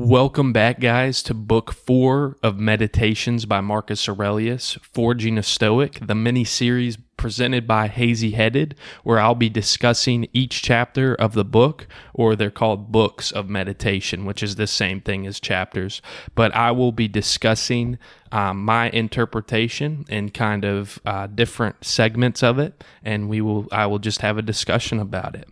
Welcome back, guys, to Book 4 of Meditations by Marcus Aurelius, Forging a Stoic, the mini-series presented by Hazy Headed, where I'll be discussing each chapter of the book, or they're called books of meditation, which is the same thing as chapters. But I will be discussing my interpretation and kind of different segments of it, and I will just have a discussion about it.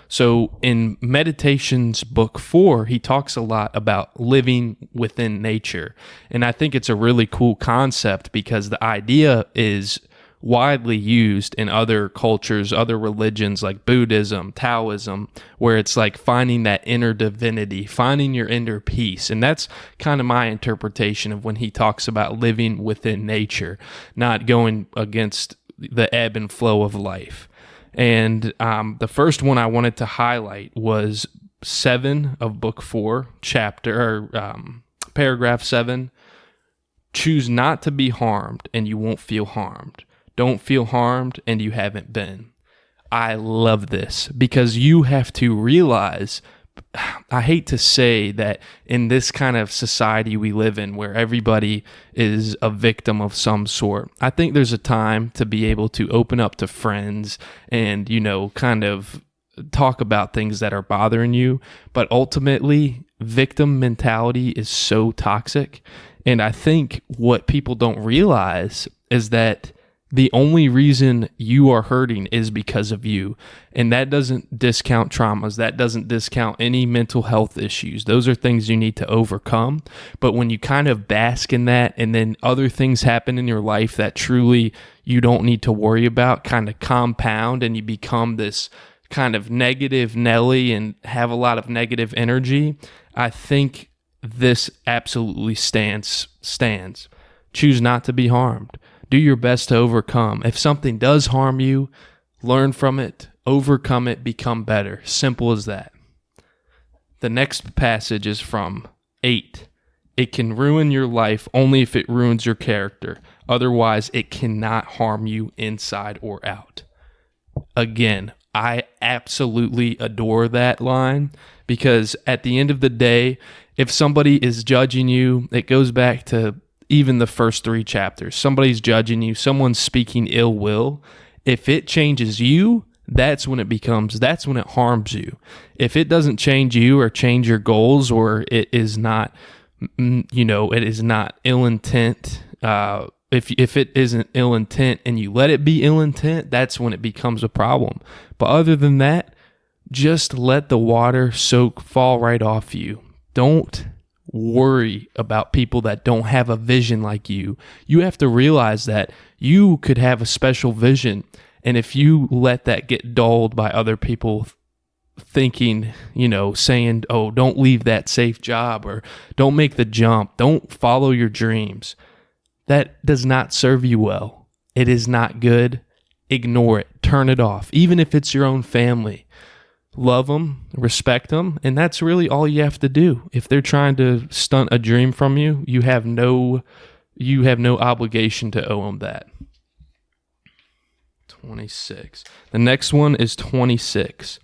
So in Meditations Book 4, he talks a lot about living within nature. And I think it's a really cool concept because the idea is widely used in other cultures, other religions like Buddhism, Taoism, where it's like finding that inner divinity, finding your inner peace. And that's kind of my interpretation of when he talks about living within nature, not going against the ebb and flow of life. And the first one I wanted to highlight was 7 of Book 4, paragraph 7. Choose not to be harmed, and you won't feel harmed. Don't feel harmed, and you haven't been. I love this because you have to realize, I hate to say that in this kind of society we live in where everybody is a victim of some sort, I think there's a time to be able to open up to friends and, kind of talk about things that are bothering you. But ultimately, victim mentality is so toxic. And I think what people don't realize is that the only reason you are hurting is because of you. And that doesn't discount traumas. That doesn't discount any mental health issues. Those are things you need to overcome. But when you kind of bask in that and then other things happen in your life that truly you don't need to worry about, kind of compound and you become this kind of negative Nelly and have a lot of negative energy, I think this absolutely stands. Choose not to be harmed. Do your best to overcome. If something does harm you, learn from it, overcome it, become better. Simple as that. The next passage is from 8. It can ruin your life only if it ruins your character. Otherwise, it cannot harm you inside or out. Again, I absolutely adore that line because at the end of the day, if somebody is judging you, it goes back to even the first 3 chapters. Somebody's judging you, someone's speaking ill will. If it changes you, that's when it harms you. If it doesn't change you or change your goals, or it is not, it is not ill intent. If it isn't ill intent and you let it be ill intent, that's when it becomes a problem. But other than that, just let the water fall right off you. Don't worry about people that don't have a vision like you. You have to realize that you could have a special vision, and if you let that get dulled by other people thinking, saying, oh, don't leave that safe job, or don't make the jump, don't follow your dreams, that does not serve you well. It is not good. Ignore it. Turn it off. Even if it's your own family. Love them, respect them, and that's really all you have to do. If they're trying to stunt a dream from you, you have no obligation to owe them that. 26. The next one is 26.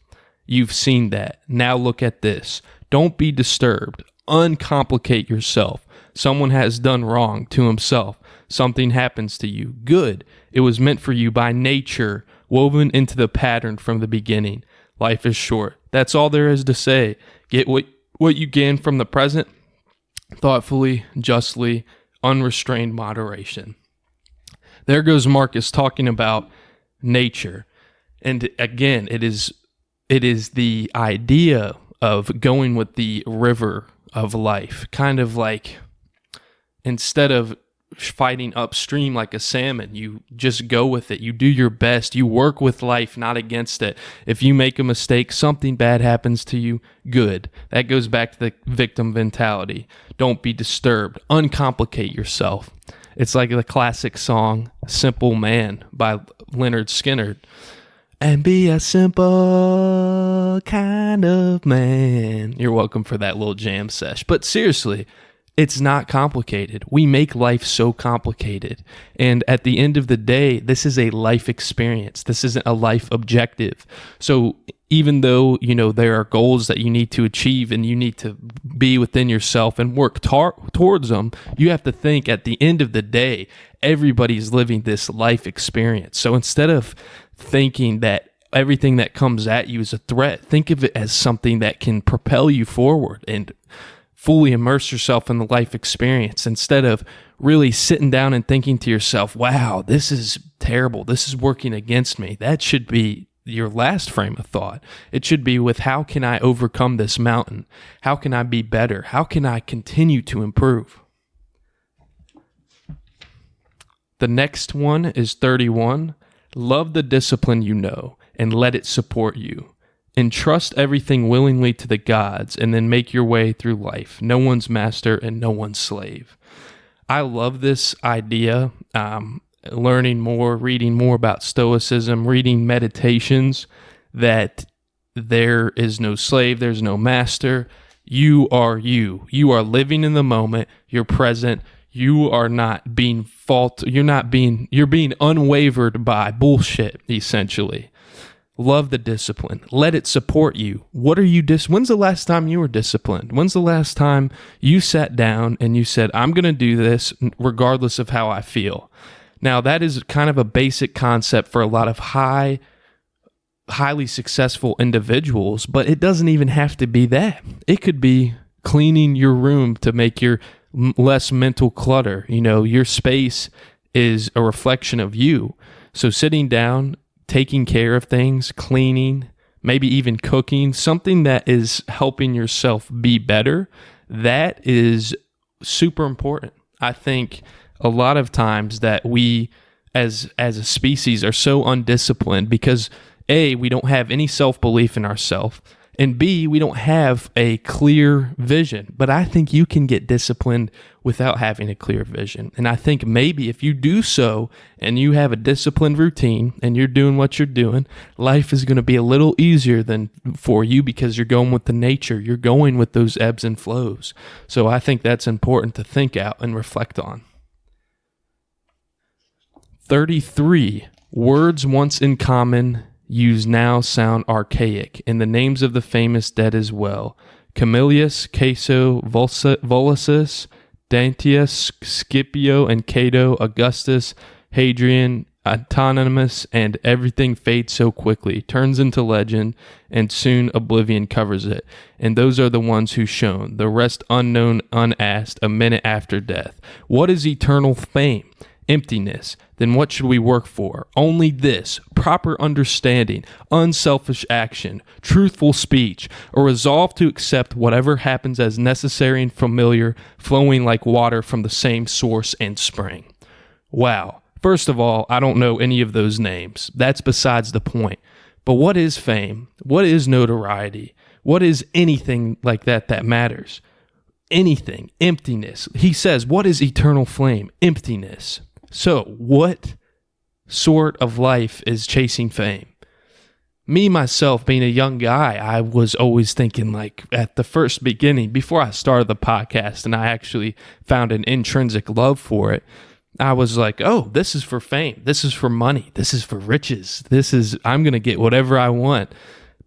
You've seen that. Now look at this. Don't be disturbed. Uncomplicate yourself. Someone has done wrong to himself. Something happens to you. Good. It was meant for you by nature, woven into the pattern from the beginning. Life is short. That's all there is to say. Get what you can from the present, thoughtfully, justly, unrestrained moderation. There goes Marcus talking about nature. And again, it is the idea of going with the river of life. Kind of like, instead of fighting upstream like a salmon, you just go with it. You do your best. You work with life, not against it. If you make a mistake, something bad happens to you, good. That goes back to the victim mentality. Don't be disturbed. Uncomplicate yourself. It's like the classic song, Simple Man by Leonard Skinner. And be a simple kind of man. You're welcome for that little jam sesh. But seriously, it's not complicated. We make life so complicated. And at the end of the day, this is a life experience. This isn't a life objective. So even though, there are goals that you need to achieve and you need to be within yourself and work towards them, you have to think at the end of the day, everybody's living this life experience. So instead of thinking that everything that comes at you is a threat, think of it as something that can propel you forward and fully immerse yourself in the life experience instead of really sitting down and thinking to yourself, wow, this is terrible. This is working against me. That should be your last frame of thought. It should be with, how can I overcome this mountain? How can I be better? How can I continue to improve? The next one is 31. Love the discipline you know and let it support you. Entrust everything willingly to the gods and then make your way through life. No one's master and no one's slave. I love this idea. Learning more, reading more about Stoicism, reading meditations, that there is no slave, there's no master. You are you. You are living in the moment. You're present. You are not being you're being unwavered by bullshit, essentially. Love the discipline. Let it support you. When's the last time you were disciplined? When's the last time you sat down and you said, I'm going to do this regardless of how I feel? Now, that is kind of a basic concept for a lot of highly successful individuals, but it doesn't even have to be that. It could be cleaning your room to make your less mental clutter. Your space is a reflection of you. So sitting down, taking care of things, cleaning, maybe even cooking, something that is helping yourself be better, that is super important. I think a lot of times that we as a species are so undisciplined because A, we don't have any self-belief in ourselves, and B, we don't have a clear vision. But I think you can get disciplined without having a clear vision. And I think maybe if you do so and you have a disciplined routine and you're doing what you're doing, life is going to be a little easier than for you because you're going with the nature. You're going with those ebbs and flows. So I think that's important to think out and reflect on. 33. Words once in common use now sound archaic, and the names of the famous dead as well. Camillus, Caeso, Volusus, Dantius, Scipio, and Cato, Augustus, Hadrian, Autonomous, and everything fades so quickly, turns into legend, and soon oblivion covers it. And those are the ones who shone, the rest unknown, unasked, a minute after death. What is eternal fame? Emptiness. Then what should we work for? Only this: proper understanding, unselfish action, truthful speech, a resolve to accept whatever happens as necessary and familiar, flowing like water from the same source and spring. Wow. First of all, I don't know any of those names. That's besides the point. But what is fame? What is notoriety? What is anything like that matters? Anything. Emptiness. He says, what is eternal flame? Emptiness. So, what sort of life is chasing fame? Me, myself, being a young guy, I was always thinking, like, at the first beginning, before I started the podcast and I actually found an intrinsic love for it, I was like, oh, this is for fame. This is for money. This is for riches. I'm going to get whatever I want.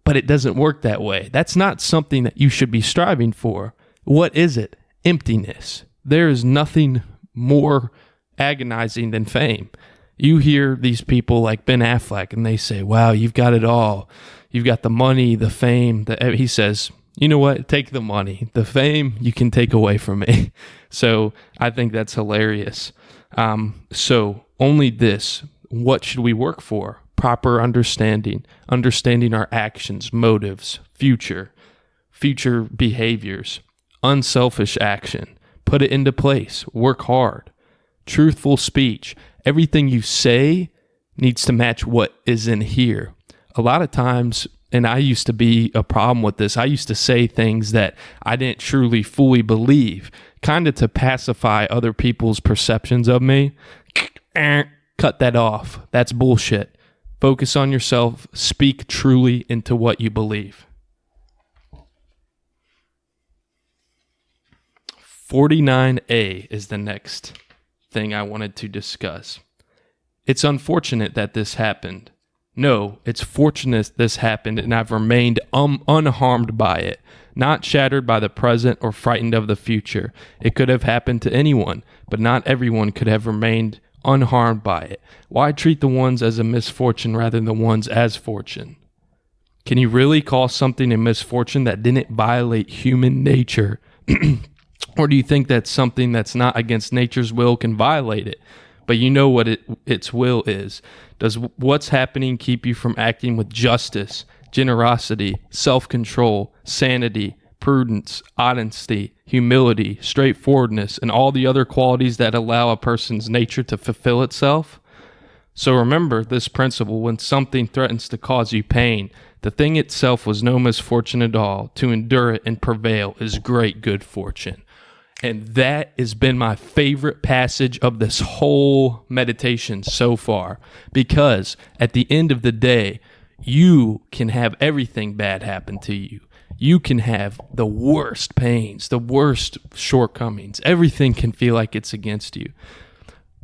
But it doesn't work that way. That's not something that you should be striving for. What is it? Emptiness. There is nothing more agonizing than fame. You hear these people like Ben Affleck and they say, wow, you've got it all. You've got the money, the fame. He says, you know what? Take the money. The fame you can take away from me. So I think that's hilarious. So only this: what should we work for? Proper understanding our actions, motives, future behaviors, unselfish action. Put it into place. Work hard. Truthful speech. Everything you say needs to match what is in here. A lot of times, and I used to be a problem with this, I used to say things that I didn't truly fully believe, kind of to pacify other people's perceptions of me. Cut that off. That's bullshit. Focus on yourself. Speak truly into what you believe. 49A is the next thing I wanted to discuss. It's unfortunate that this happened. No, it's fortunate this happened and I've remained unharmed by it, not shattered by the present or frightened of the future. It could have happened to anyone, but not everyone could have remained unharmed by it. Why treat the ones as a misfortune rather than the ones as fortune? Can you really call something a misfortune that didn't violate human nature? Or do you think that something that's not against nature's will can violate it? But you know what its will is. Does what's happening keep you from acting with justice, generosity, self-control, sanity, prudence, honesty, humility, straightforwardness, and all the other qualities that allow a person's nature to fulfill itself? So remember this principle: when something threatens to cause you pain, the thing itself was no misfortune at all. To endure it and prevail is great good fortune. And that has been my favorite passage of this whole meditation so far, because at the end of the day, you can have everything bad happen to you. You can have the worst pains, the worst shortcomings. Everything can feel like it's against you.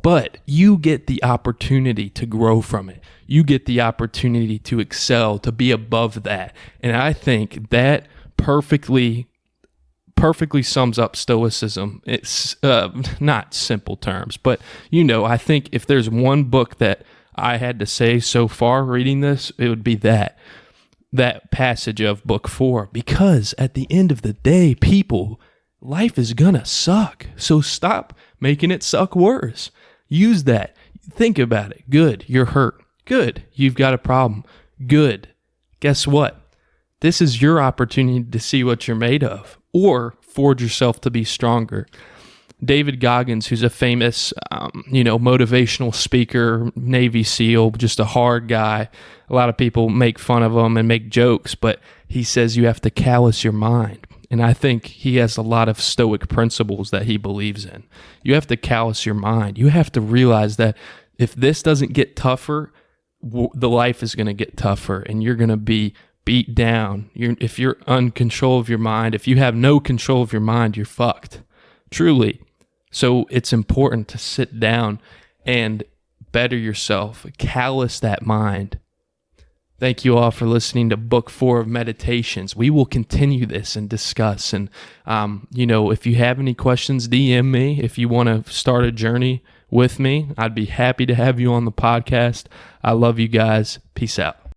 But you get the opportunity to grow from it. You get the opportunity to excel, to be above that. And I think that perfectly sums up Stoicism. It's not simple terms, but I think if there's one book that I had to say so far reading this, it would be that passage of book 4. Because at the end of the day, people, life is gonna suck. So stop making it suck worse. Use that. Think about it. Good. You're hurt. Good. You've got a problem. Good. Guess what? This is your opportunity to see what you're made of, or forge yourself to be stronger. David Goggins, who's a famous, motivational speaker, Navy SEAL, just a hard guy. A lot of people make fun of him and make jokes, but he says you have to callous your mind. And I think he has a lot of Stoic principles that he believes in. You have to callous your mind. You have to realize that if this doesn't get tougher, the life is going to get tougher, and you're going to be beat down. If you're in control of your mind, if you have no control of your mind, you're fucked. Truly. So it's important to sit down and better yourself, callous that mind. Thank you all for listening to Book 4 of Meditations. We will continue this and discuss. And, if you have any questions, DM me. If you want to start a journey with me, I'd be happy to have you on the podcast. I love you guys. Peace out.